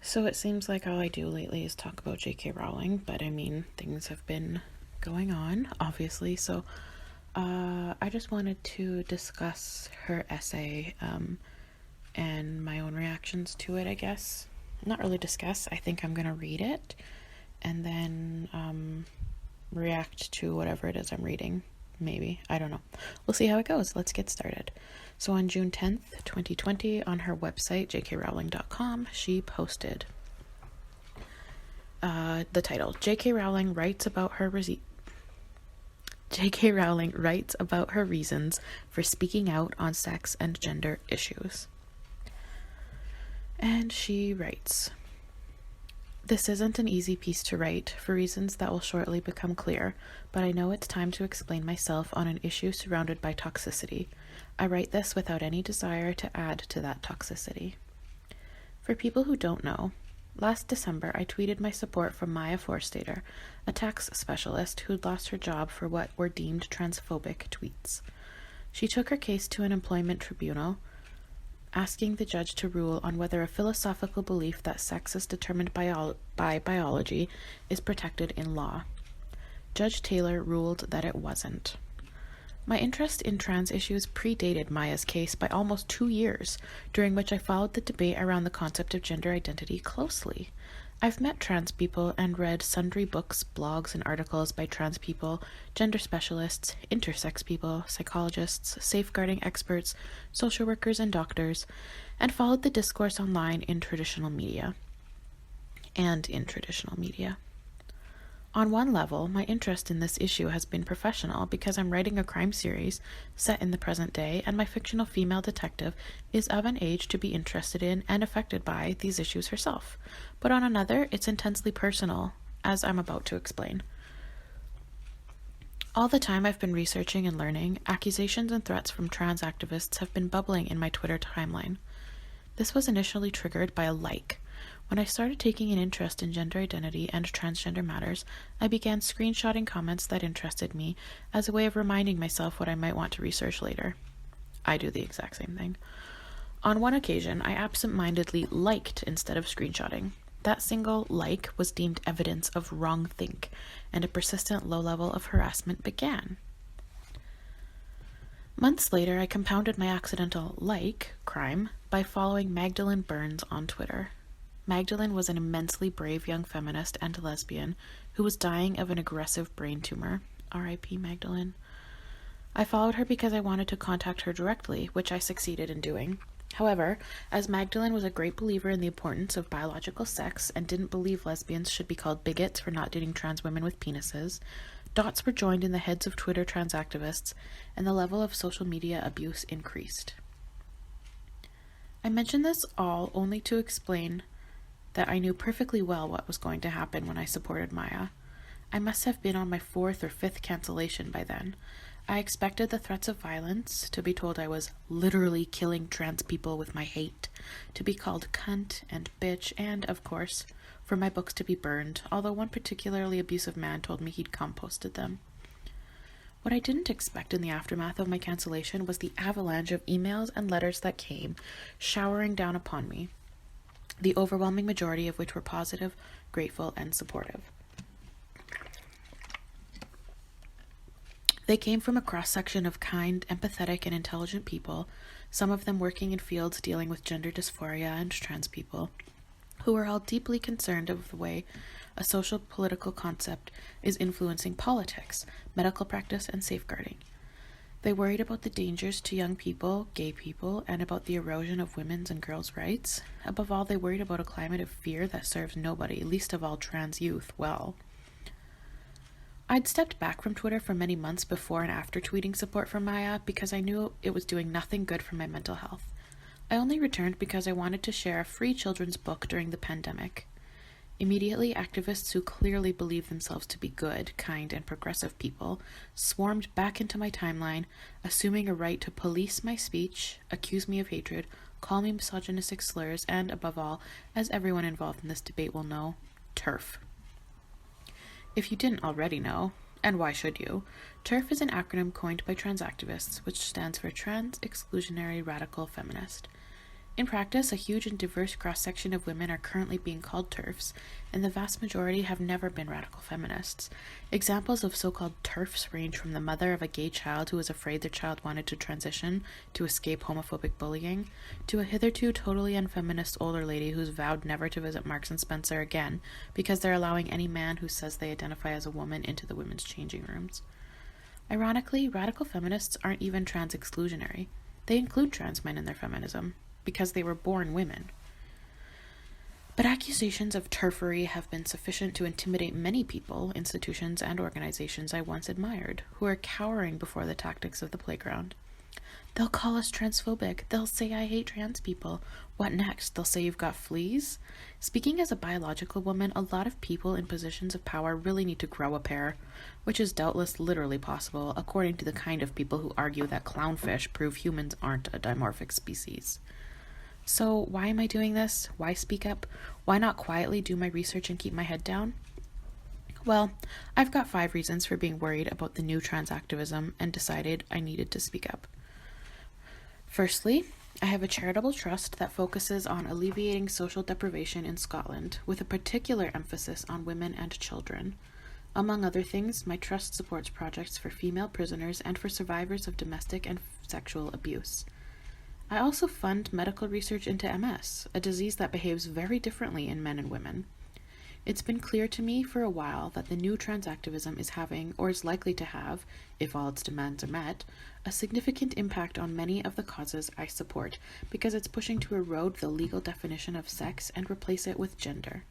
So it seems like all I do lately is talk about J.K. Rowling, but I mean, things have been going on, obviously. So I just wanted to discuss her essay and my own reactions to it, I guess. Not really discuss, I think I'm going to read it and then react to whatever it is I'm reading. Maybe. I don't know. We'll see how it goes. Let's get started. So on June 10th, 2020, on her website, jkrowling.com, she posted the title, J.K. Rowling writes about her J.K. Rowling writes about her reasons for speaking out on sex and gender issues. And she writes, "This isn't an easy piece to write, for reasons that will shortly become clear, but I know it's time to explain myself on an issue surrounded by toxicity. I write this without any desire to add to that toxicity. For people who don't know, last December I tweeted my support for Maya Forstater, a tax specialist who'd lost her job for what were deemed transphobic tweets. She took her case to an employment tribunal, asking the judge to rule on whether a philosophical belief that sex is determined by biology is protected in law. Judge Taylor ruled that it wasn't. My interest in trans issues predated Maya's case by almost 2 years, during which I followed the debate around the concept of gender identity closely. I've met trans people and read sundry books, blogs, and articles by trans people, gender specialists, intersex people, psychologists, safeguarding experts, social workers, and doctors, and followed the discourse online in traditional media. On one level, my interest in this issue has been professional because I'm writing a crime series set in the present day, and my fictional female detective is of an age to be interested in and affected by these issues herself. But on another, it's intensely personal, as I'm about to explain. All the time I've been researching and learning, accusations and threats from trans activists have been bubbling in my Twitter timeline. This was initially triggered by a like. When I started taking an interest in gender identity and transgender matters, I began screenshotting comments that interested me as a way of reminding myself what I might want to research later. I do the exact same thing. On one occasion, I absent-mindedly liked instead of screenshotting. That single like was deemed evidence of wrongthink, and a persistent low level of harassment began. Months later, I compounded my accidental like crime by following Magdalene Burns on Twitter. Magdalene was an immensely brave young feminist and lesbian who was dying of an aggressive brain tumor. R.I.P. Magdalene. I followed her because I wanted to contact her directly, which I succeeded in doing. However, as Magdalene was a great believer in the importance of biological sex and didn't believe lesbians should be called bigots for not dating trans women with penises, dots were joined in the heads of Twitter trans activists, and the level of social media abuse increased. I mention this all only to explain that I knew perfectly well what was going to happen when I supported Maya. I must have been on my 4th or 5th cancellation by then. I expected the threats of violence, to be told I was literally killing trans people with my hate, to be called cunt and bitch, and, of course, for my books to be burned, although one particularly abusive man told me he'd composted them. What I didn't expect in the aftermath of my cancellation was the avalanche of emails and letters that came, showering down upon me, the overwhelming majority of which were positive, grateful, and supportive. They came from a cross-section of kind, empathetic, and intelligent people, some of them working in fields dealing with gender dysphoria and trans people, who were all deeply concerned of the way a social political concept is influencing politics, medical practice, and safeguarding. They worried about the dangers to young people, gay people, and about the erosion of women's and girls' rights. Above all, they worried about a climate of fear that serves nobody, least of all trans youth, well. I'd stepped back from Twitter for many months before and after tweeting support for Maya because I knew it was doing nothing good for my mental health. I only returned because I wanted to share a free children's book during the pandemic. Immediately, activists who clearly believe themselves to be good, kind, and progressive people swarmed back into my timeline, assuming a right to police my speech, accuse me of hatred, call me misogynistic slurs, and, above all, as everyone involved in this debate will know, TERF. If you didn't already know, and why should you, TERF is an acronym coined by trans activists, which stands for Trans Exclusionary Radical Feminist. In practice, a huge and diverse cross-section of women are currently being called TERFs, and the vast majority have never been radical feminists. Examples of so-called TERFs range from the mother of a gay child who was afraid their child wanted to transition to escape homophobic bullying, to a hitherto totally unfeminist older lady who's vowed never to visit Marks and Spencer again because they're allowing any man who says they identify as a woman into the women's changing rooms. Ironically, radical feminists aren't even trans exclusionary. They include trans men in their feminism, because they were born women. But accusations of TERFery have been sufficient to intimidate many people, institutions, and organizations I once admired, who are cowering before the tactics of the playground. They'll call us transphobic. They'll say I hate trans people. What next? They'll say you've got fleas? Speaking as a biological woman, a lot of people in positions of power really need to grow a pair, which is doubtless literally possible, according to the kind of people who argue that clownfish prove humans aren't a dimorphic species. So why am I doing this? Why speak up? Why not quietly do my research and keep my head down? Well, I've got 5 reasons for being worried about the new trans activism and decided I needed to speak up. Firstly, I have a charitable trust that focuses on alleviating social deprivation in Scotland, with a particular emphasis on women and children. Among other things, my trust supports projects for female prisoners and for survivors of domestic and sexual abuse. I also fund medical research into MS, a disease that behaves very differently in men and women. It's been clear to me for a while that the new trans activism is having, or is likely to have, if all its demands are met, a significant impact on many of the causes I support, because it's pushing to erode the legal definition of sex and replace it with gender.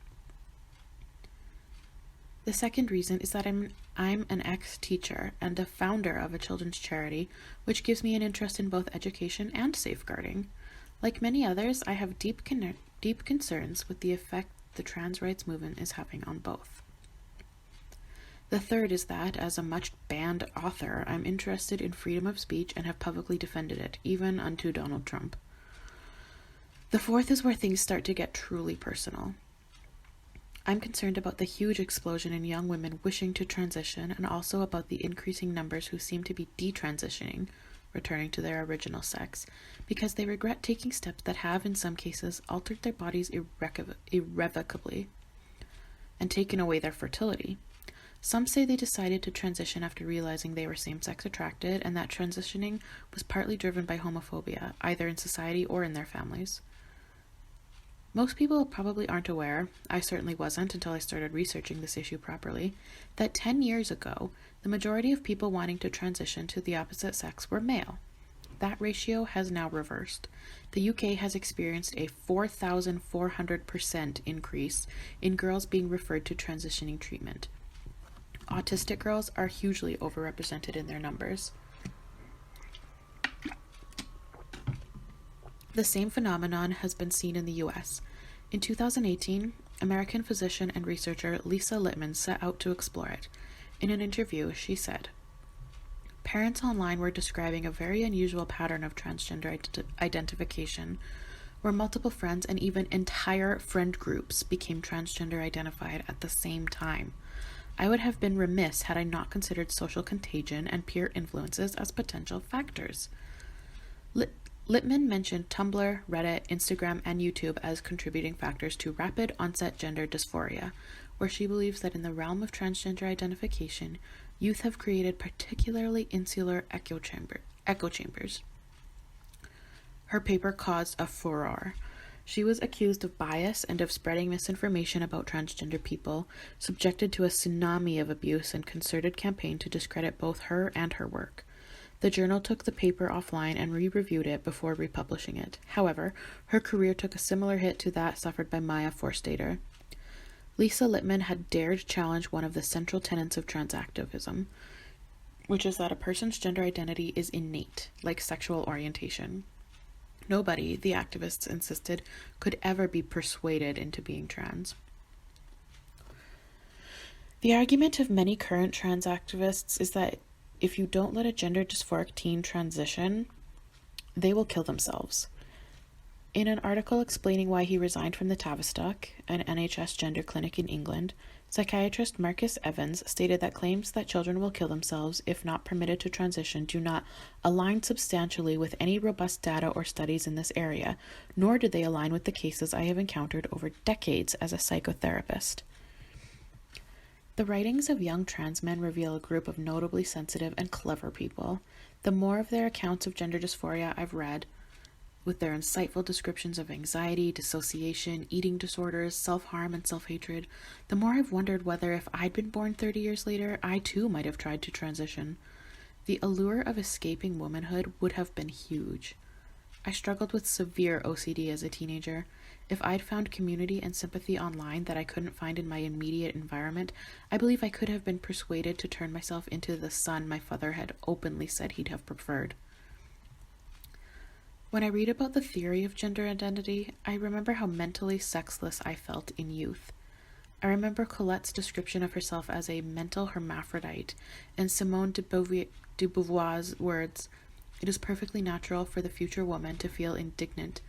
The second reason is that I'm an ex-teacher and a founder of a children's charity, which gives me an interest in both education and safeguarding. Like many others, I have deep concerns with the effect the trans rights movement is having on both. The third is that, as a much-banned author, I'm interested in freedom of speech and have publicly defended it, even unto Donald Trump. The fourth is where things start to get truly personal. I'm concerned about the huge explosion in young women wishing to transition, and also about the increasing numbers who seem to be detransitioning, returning to their original sex, because they regret taking steps that have, in some cases, altered their bodies irrevocably and taken away their fertility. Some say they decided to transition after realizing they were same-sex attracted, and that transitioning was partly driven by homophobia, either in society or in their families. Most people probably aren't aware, I certainly wasn't until I started researching this issue properly, that 10 years ago, the majority of people wanting to transition to the opposite sex were male. That ratio has now reversed. The UK has experienced a 4,400% increase in girls being referred to transitioning treatment. Autistic girls are hugely overrepresented in their numbers. The same phenomenon has been seen in the US. In 2018, American physician and researcher Lisa Littman set out to explore it. In an interview, she said, "Parents online were describing a very unusual pattern of transgender identification, where multiple friends and even entire friend groups became transgender identified at the same time. I would have been remiss had I not considered social contagion and peer influences as potential factors." Littman mentioned Tumblr, Reddit, Instagram, and YouTube as contributing factors to rapid onset gender dysphoria, where she believes that in the realm of transgender identification, youth have created particularly insular echo chambers. Her paper caused a furore. She was accused of bias and of spreading misinformation about transgender people, subjected to a tsunami of abuse and concerted campaign to discredit both her and her work. The journal took the paper offline and re-reviewed it before republishing it. However, her career took a similar hit to that suffered by Maya Forstater. Lisa Littman had dared challenge one of the central tenets of trans activism, which is that a person's gender identity is innate, like sexual orientation. Nobody, the activists insisted, could ever be persuaded into being trans. The argument of many current trans activists is that if you don't let a gender dysphoric teen transition, they will kill themselves. In an article explaining why he resigned from the Tavistock, an NHS gender clinic in England, psychiatrist Marcus Evans stated that claims that children will kill themselves if not permitted to transition do not align substantially with any robust data or studies in this area, nor do they align with the cases I have encountered over decades as a psychotherapist. The writings of young trans men reveal a group of notably sensitive and clever people. The more of their accounts of gender dysphoria I've read, with their insightful descriptions of anxiety, dissociation, eating disorders, self-harm, and self-hatred, the more I've wondered whether if I'd been born 30 years later, I too might have tried to transition. The allure of escaping womanhood would have been huge. I struggled with severe OCD as a teenager. If I'd found community and sympathy online that I couldn't find in my immediate environment, I believe I could have been persuaded to turn myself into the son my father had openly said he'd have preferred. When I read about the theory of gender identity, I remember how mentally sexless I felt in youth. I remember Colette's description of herself as a mental hermaphrodite, and Simone de Beauvoir's words, "It is perfectly natural for the future woman to feel indignant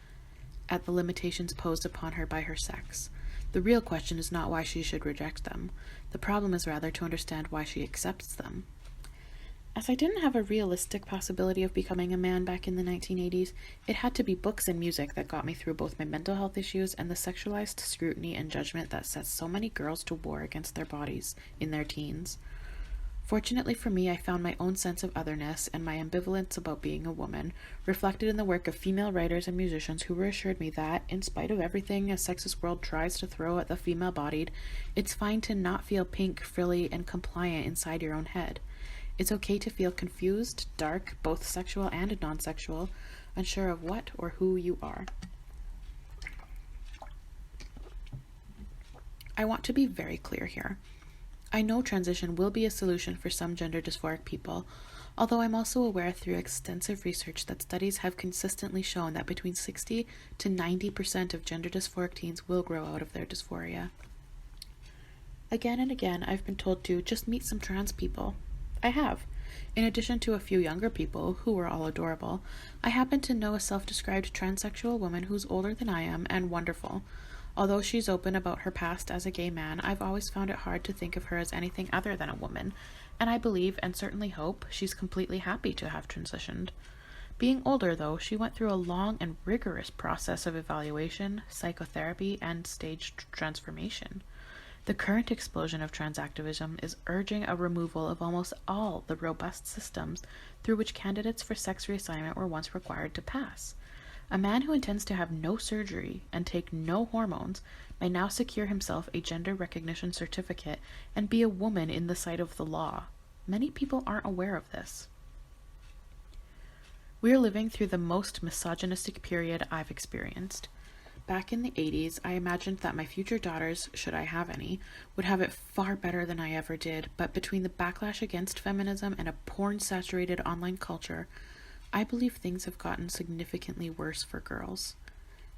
at the limitations posed upon her by her sex. The real question is not why she should reject them. The problem is rather to understand why she accepts them." As I didn't have a realistic possibility of becoming a man back in the 1980s, it had to be books and music that got me through both my mental health issues and the sexualized scrutiny and judgment that sets so many girls to war against their bodies in their teens. Fortunately for me, I found my own sense of otherness and my ambivalence about being a woman reflected in the work of female writers and musicians who reassured me that, in spite of everything a sexist world tries to throw at the female-bodied, it's fine to not feel pink, frilly, and compliant inside your own head. It's okay to feel confused, dark, both sexual and non-sexual, unsure of what or who you are. I want to be very clear here. I know transition will be a solution for some gender dysphoric people, although I'm also aware through extensive research that studies have consistently shown that between 60 to 90% of gender dysphoric teens will grow out of their dysphoria. Again and again, I've been told to just meet some trans people. I have. In addition to a few younger people, who were all adorable, I happen to know a self-described transsexual woman who's older than I am and wonderful. Although she's open about her past as a gay man, I've always found it hard to think of her as anything other than a woman, and I believe and certainly hope she's completely happy to have transitioned. Being older, though, she went through a long and rigorous process of evaluation, psychotherapy, and staged transformation. The current explosion of trans activism is urging a removal of almost all the robust systems through which candidates for sex reassignment were once required to pass. A man who intends to have no surgery and take no hormones may now secure himself a gender recognition certificate and be a woman in the sight of the law. Many people aren't aware of this. We are living through the most misogynistic period I've experienced. Back in the 80s, I imagined that my future daughters, should I have any, would have it far better than I ever did, but between the backlash against feminism and a porn-saturated online culture, I believe things have gotten significantly worse for girls.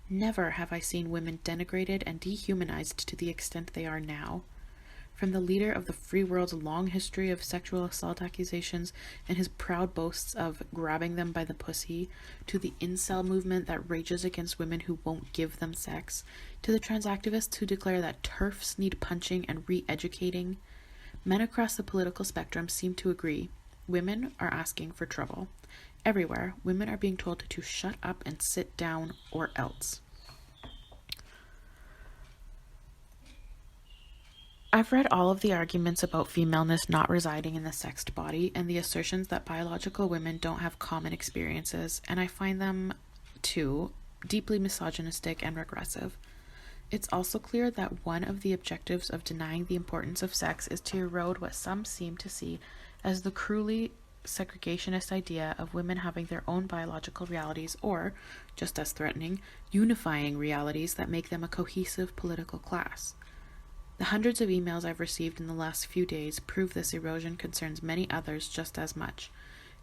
Never have I seen women denigrated and dehumanized to the extent they are now. From the leader of the free world's long history of sexual assault accusations and his proud boasts of grabbing them by the pussy, to the incel movement that rages against women who won't give them sex, to the trans activists who declare that TERFs need punching and re-educating, men across the political spectrum seem to agree. Women are asking for trouble. Everywhere, women are being told to shut up and sit down or else. I've read all of the arguments about femaleness not residing in the sexed body and the assertions that biological women don't have common experiences, and I find them, too, deeply misogynistic and regressive. It's also clear that one of the objectives of denying the importance of sex is to erode what some seem to see as the cruelly segregationist idea of women having their own biological realities or, just as threatening, unifying realities that make them a cohesive political class. The hundreds of emails I've received in the last few days prove this erosion concerns many others just as much.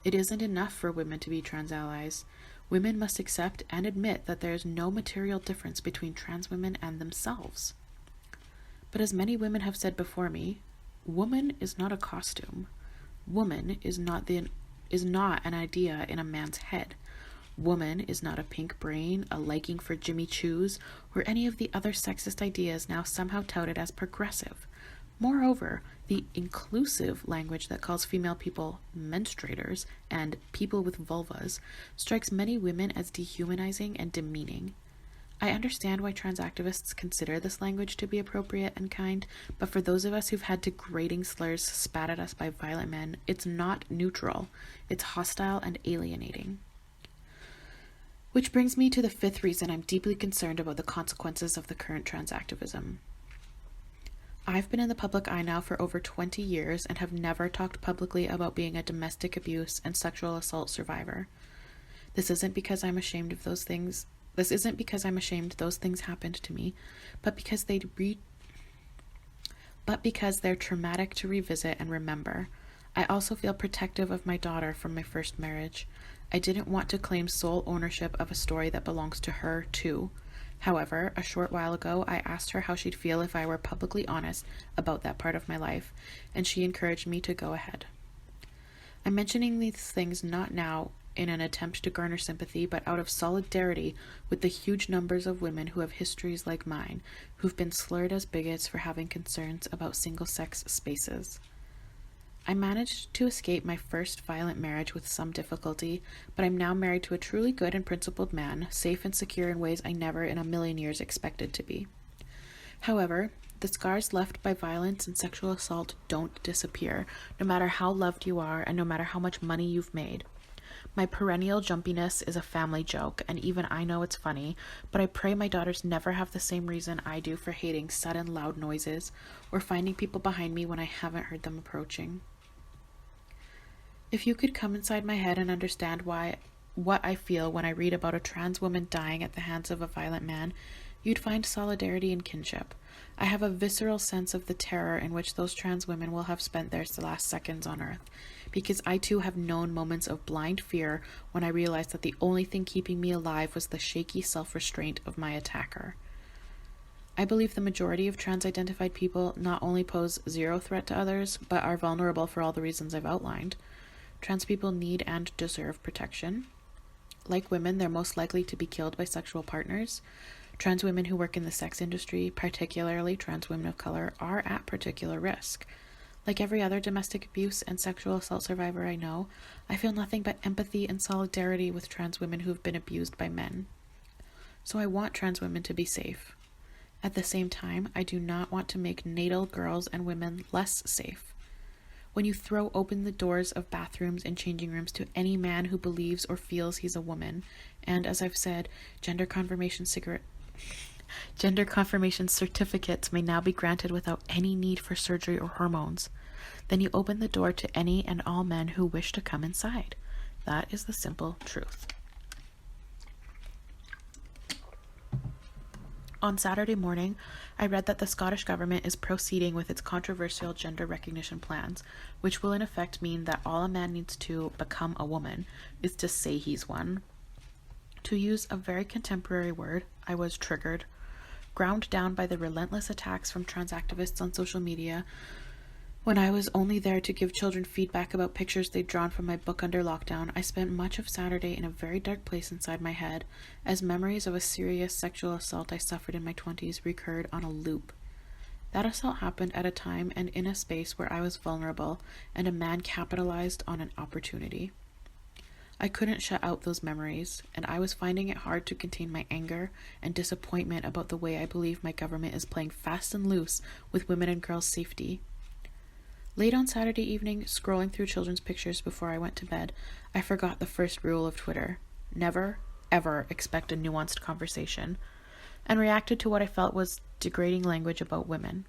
It isn't enough for women to be trans allies. Women must accept and admit that there is no material difference between trans women and themselves. But as many women have said before me, woman is not a costume. Woman is not an idea in a man's head. Woman is not a pink brain, a liking for Jimmy Choos, or any of the other sexist ideas now somehow touted as progressive. Moreover, the inclusive language that calls female people menstruators and people with vulvas strikes many women as dehumanizing and demeaning. I understand why trans activists consider this language to be appropriate and kind, but for those of us who've had degrading slurs spat at us by violent men, it's not neutral. It's hostile and alienating. Which brings me to the fifth reason I'm deeply concerned about the consequences of the current trans activism. I've been in the public eye now for over 20 years and have never talked publicly about being a domestic abuse and sexual assault survivor. This isn't because I'm ashamed of those things. This isn't because I'm ashamed those things happened to me, but because they're traumatic to revisit and remember. I also feel protective of my daughter from my first marriage. I didn't want to claim sole ownership of a story that belongs to her, too. However, a short while ago, I asked her how she'd feel if I were publicly honest about that part of my life, and she encouraged me to go ahead. I'm mentioning these things not now in an attempt to garner sympathy, but out of solidarity with the huge numbers of women who have histories like mine, who've been slurred as bigots for having concerns about single-sex spaces. I managed to escape my first violent marriage with some difficulty, but I'm now married to a truly good and principled man, safe and secure in ways I never in a million years expected to be. However, the scars left by violence and sexual assault don't disappear, no matter how loved you are and no matter how much money you've made. My perennial jumpiness is a family joke, and even I know it's funny, but I pray my daughters never have the same reason I do for hating sudden loud noises or finding people behind me when I haven't heard them approaching. If you could come inside my head and understand what I feel when I read about a trans woman dying at the hands of a violent man, you'd find solidarity and kinship. I have a visceral sense of the terror in which those trans women will have spent their last seconds on Earth, because I too have known moments of blind fear when I realized that the only thing keeping me alive was the shaky self-restraint of my attacker. I believe the majority of trans-identified people not only pose zero threat to others, but are vulnerable for all the reasons I've outlined. Trans people need and deserve protection. Like women, they're most likely to be killed by sexual partners. Trans women who work in the sex industry, particularly trans women of color, are at particular risk. Like every other domestic abuse and sexual assault survivor I know, I feel nothing but empathy and solidarity with trans women who've been abused by men. So I want trans women to be safe. At the same time, I do not want to make natal girls and women less safe. When you throw open the doors of bathrooms and changing rooms to any man who believes or feels he's a woman, and as I've said, gender confirmation certificates may now be granted without any need for surgery or hormones, then you open the door to any and all men who wish to come inside. That is the simple truth. On Saturday morning, I read that the Scottish government is proceeding with its controversial gender recognition plans, which will in effect mean that all a man needs to become a woman is to say he's one. To use a very contemporary word, I was triggered. Ground down by the relentless attacks from trans activists on social media, when I was only there to give children feedback about pictures they'd drawn from my book under lockdown, I spent much of Saturday in a very dark place inside my head, as memories of a serious sexual assault I suffered in my 20s recurred on a loop. That assault happened at a time and in a space where I was vulnerable, and a man capitalized on an opportunity. I couldn't shut out those memories, and I was finding it hard to contain my anger and disappointment about the way I believe my government is playing fast and loose with women and girls' safety. Late on Saturday evening, scrolling through children's pictures before I went to bed, I forgot the first rule of Twitter: never, ever expect a nuanced conversation, and reacted to what I felt was degrading language about women.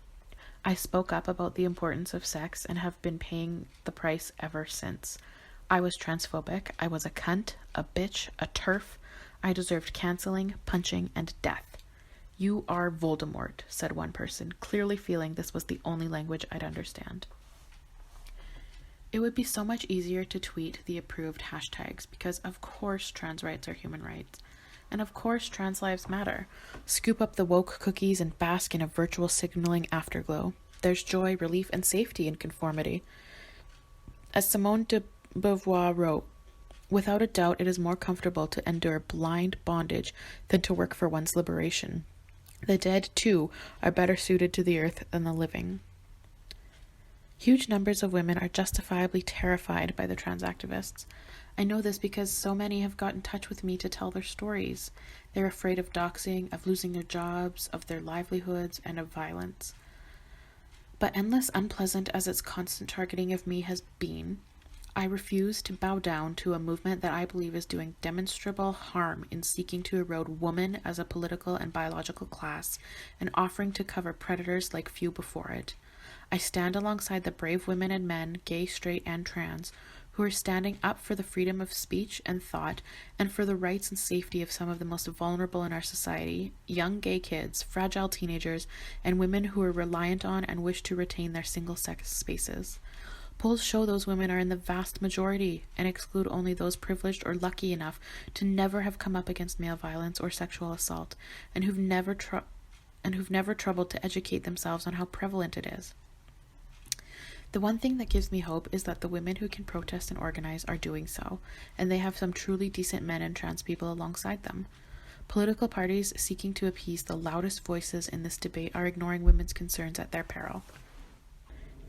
I spoke up about the importance of sex and have been paying the price ever since. I was transphobic, I was a cunt, a bitch, a TERF. I deserved canceling, punching, and death. "You are Voldemort," said one person, clearly feeling this was the only language I'd understand. It would be so much easier to tweet the approved hashtags because of course trans rights are human rights. And of course trans lives matter. Scoop up the woke cookies and bask in a virtual signaling afterglow. There's joy, relief, and safety in conformity. As Simone de Beauvoir wrote, Without a doubt, it is more comfortable to endure blind bondage than to work for one's liberation. The dead, too, are better suited to the earth than the living. Huge numbers of women are justifiably terrified by the trans activists. I know this because so many have got in touch with me to tell their stories. They're afraid of doxing, of losing their jobs, of their livelihoods, and of violence. But endless unpleasant as its constant targeting of me has been, I refuse to bow down to a movement that I believe is doing demonstrable harm in seeking to erode woman as a political and biological class and offering to cover predators like few before it. I stand alongside the brave women and men, gay, straight, and trans, who are standing up for the freedom of speech and thought and for the rights and safety of some of the most vulnerable in our society, young gay kids, fragile teenagers, and women who are reliant on and wish to retain their single-sex spaces. Polls show those women are in the vast majority and exclude only those privileged or lucky enough to never have come up against male violence or sexual assault and who've never troubled to educate themselves on how prevalent it is. The one thing that gives me hope is that the women who can protest and organize are doing so, and they have some truly decent men and trans people alongside them. Political parties seeking to appease the loudest voices in this debate are ignoring women's concerns at their peril.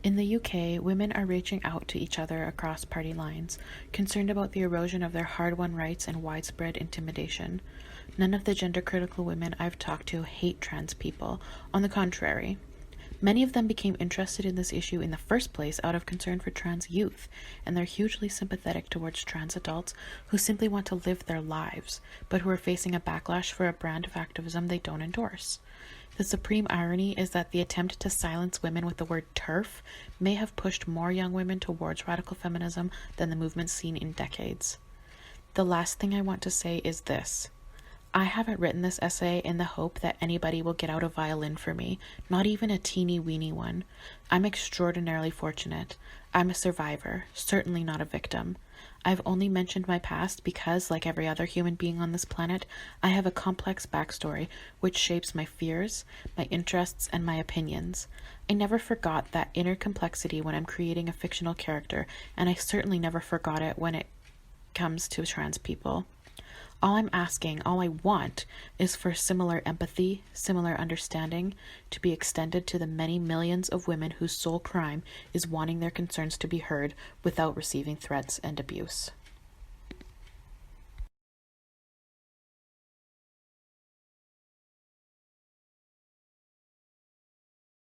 In the UK, women are reaching out to each other across party lines, concerned about the erosion of their hard-won rights and widespread intimidation. None of the gender-critical women I've talked to hate trans people. On the contrary, many of them became interested in this issue in the first place out of concern for trans youth, and they're hugely sympathetic towards trans adults who simply want to live their lives, but who are facing a backlash for a brand of activism they don't endorse. The supreme irony is that the attempt to silence women with the word TERF may have pushed more young women towards radical feminism than the movement's seen in decades. The last thing I want to say is this. I haven't written this essay in the hope that anybody will get out a violin for me, not even a teeny-weeny one. I'm extraordinarily fortunate. I'm a survivor, certainly not a victim. I've only mentioned my past because, like every other human being on this planet, I have a complex backstory which shapes my fears, my interests, and my opinions. I never forgot that inner complexity when I'm creating a fictional character, and I certainly never forgot it when it comes to trans people. All I'm asking, all I want, is for similar empathy, similar understanding to be extended to the many millions of women whose sole crime is wanting their concerns to be heard without receiving threats and abuse.